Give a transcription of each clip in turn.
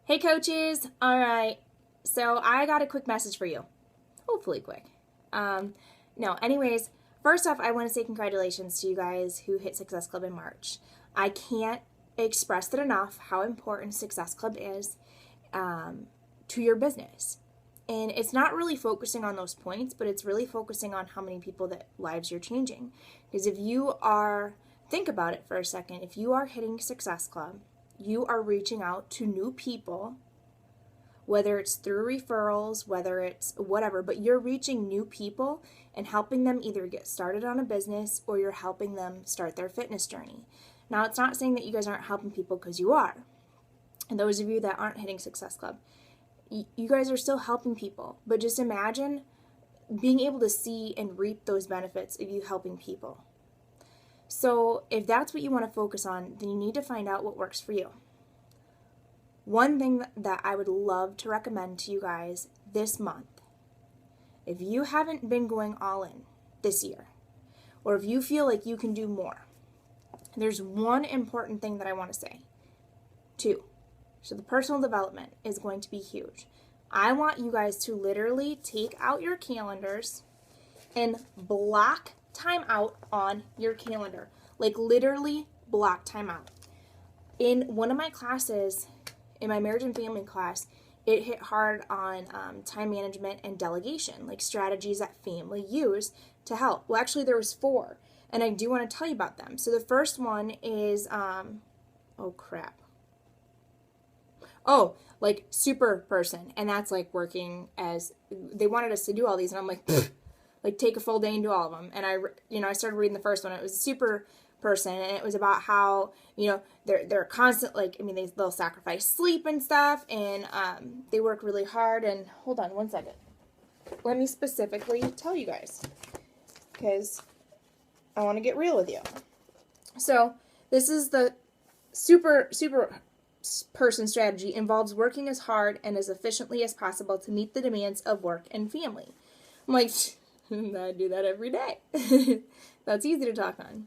Hey coaches, all right, so I got a quick message for you, hopefully quick. No, anyways, first off, I want to say congratulations to you guys who hit Success Club in March. I can't express it enough how important Success Club is to your business. And it's not really focusing on those points, but it's really focusing on how many people that lives you're changing. Because if you are, think about it for a second, if you are hitting Success Club, you are reaching out to new people, whether it's through referrals, whether it's whatever, but you're reaching new people and helping them either get started on a business or you're helping them start their fitness journey. Now, it's not saying that you guys aren't helping people, because you are. And those of you that aren't hitting Success Club, you guys are still helping people, but just imagine being able to see and reap those benefits of you helping people. So if that's what you want to focus on, then you need to find out what works for you. One thing that I would love to recommend to you guys this month, if you haven't been going all in this year, or if you feel like you can do more, there's one important thing that I want to say. Two. So the personal development is going to be huge. I want you guys to literally take out your calendars and block time out on your calendar. Like literally block time out. In one of my classes, in my marriage and family class, it hit hard on time management and delegation, like strategies that family use to help. Well, actually there was 4, and I do want to tell you about them. So the first one is, like super person, and that's like working as, they wanted us to do all these, and I'm like, like take a full day and do all of them. And I started reading the first one. It was a super person, and it was about how, they're constant, they'll sacrifice sleep and stuff, and they work really hard. And hold on one second, let me specifically tell you guys, because I want to get real with you. So this is the super person strategy, involves working as hard and as efficiently as possible to meet the demands of work and family. I'm like, I do that every day. That's easy to talk on.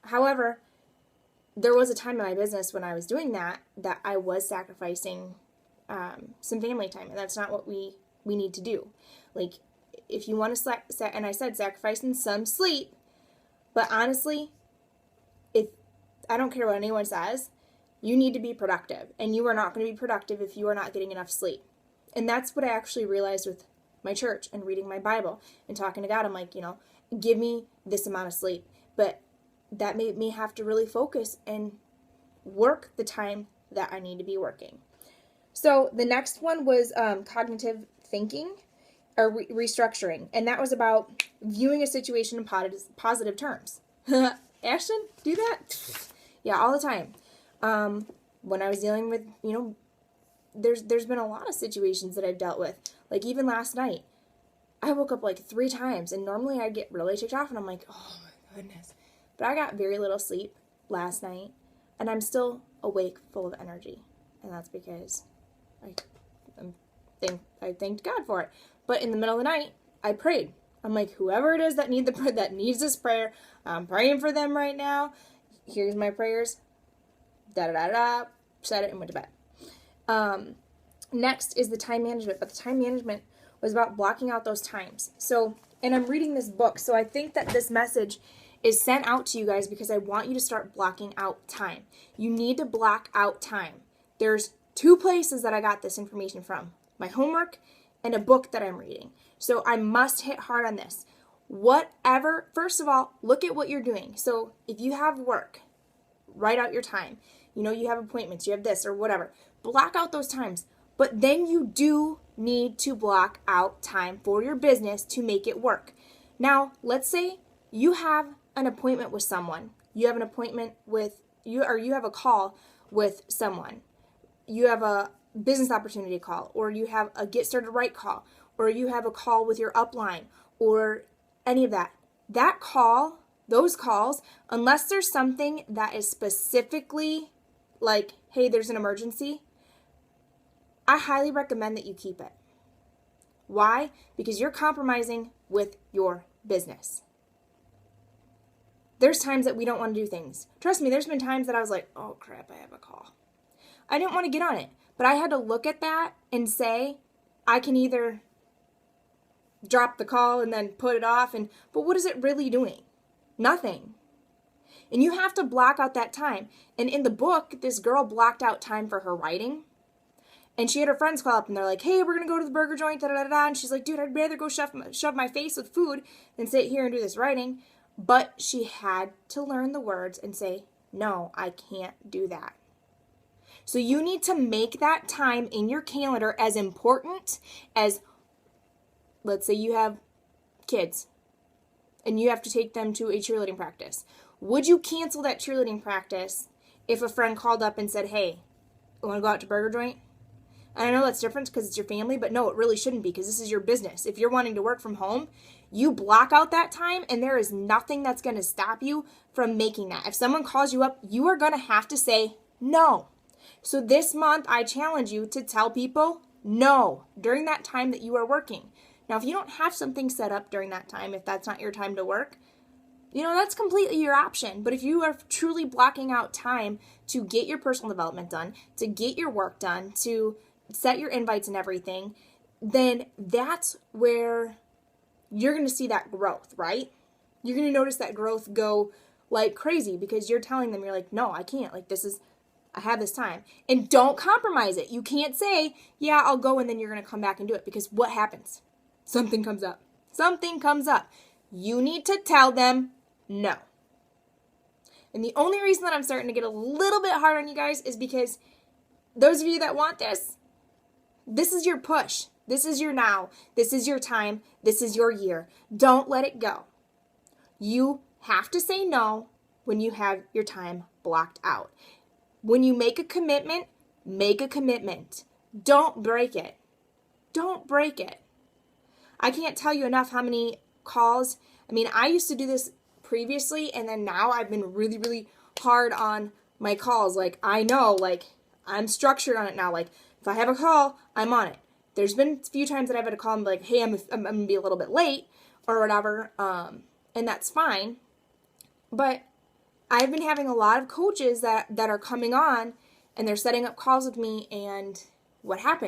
However, there was a time in my business when I was doing that I was sacrificing some family time, and that's not what we need to do. Like, if you want to and I said sacrificing some sleep, but honestly, if I don't care what anyone says, you need to be productive, and you are not going to be productive if you are not getting enough sleep. And that's what I actually realized with my church and reading my Bible and talking to God. I'm like, give me this amount of sleep. But that made me have to really focus and work the time that I need to be working. So the next one was cognitive thinking, or restructuring. And that was about viewing a situation in positive terms. Ashton, do that? Yeah, all the time. When I was dealing with, there's been a lot of situations that I've dealt with. Like even last night, I woke up like 3 times, and normally I get really ticked off, and I'm like, oh my goodness. But I got very little sleep last night, and I'm still awake, full of energy. And that's because I thanked God for it. But in the middle of the night, I prayed. I'm like, whoever it is that needs this prayer, I'm praying for them right now. Here's my prayers. Said it and went to bed. Next is the time management, but the time management was about blocking out those times. So, and I'm reading this book, so I think that this message is sent out to you guys because I want you to start blocking out time. You need to block out time. There's 2 places that I got this information from: my homework and a book that I'm reading. So I must hit hard on this. First of all, look at what you're doing. So if you have work, write out your time. You have appointments, you have this or whatever. Block out those times. But then you do need to block out time for your business to make it work. Now, let's say you have an appointment with someone. You have an appointment with or you have a call with someone. You have a business opportunity call, or you have a get started right call, or you have a call with your upline, or any of that. Those calls, unless there's something that is specifically like, hey, there's an emergency, I highly recommend that you keep it. Why? Because you're compromising with your business. There's times that we don't want to do things. Trust me, there's been times that I was like, oh crap, I have a call. I didn't want to get on it. But I had to look at that and say, I can either drop the call and then put it off, but what is it really doing? Nothing. And you have to block out that time. And in the book, this girl blocked out time for her writing. And she had her friends call up and they're like, hey, we're going to go to the burger joint, da da da da. And she's like, dude, I'd rather go shove my face with food than sit here and do this writing. But she had to learn the words and say, no, I can't do that. So you need to make that time in your calendar as important as, let's say you have kids and you have to take them to a cheerleading practice. Would you cancel that cheerleading practice if a friend called up and said, hey, you want to go out to burger joint? And I know that's different because it's your family, but no, it really shouldn't be because this is your business. If you're wanting to work from home, you block out that time and there is nothing that's going to stop you from making that. If someone calls you up, you are going to have to say no. So this month, I challenge you to tell people no during that time that you are working. Now, if you don't have something set up during that time, if that's not your time to work, that's completely your option. But if you are truly blocking out time to get your personal development done, to get your work done, to set your invites and everything, then that's where you're going to see that growth, right? You're going to notice that growth go like crazy because you're telling them, you're like, no, I can't. Like, I have this time. And don't compromise it. You can't say, yeah, I'll go, and then you're going to come back and do it, because what happens? Something comes up. Something comes up. You need to tell them no. And the only reason that I'm starting to get a little bit hard on you guys is because those of you that want this is your push. This is your now. This is your time. This is your year. Don't let it go. You have to say no when you have your time blocked out. When you make a commitment, make a commitment. Don't break it. Don't break it. I can't tell you enough how many calls. I mean, I used to do this previously, and then now I've been really, really hard on my calls. Like, I know, like, I'm structured on it now. Like, if I have a call, I'm on it. There's been a few times that I've had a call and be like, hey, I'm going to be a little bit late or whatever, and that's fine. But I've been having a lot of coaches that are coming on, and they're setting up calls with me, and what happens?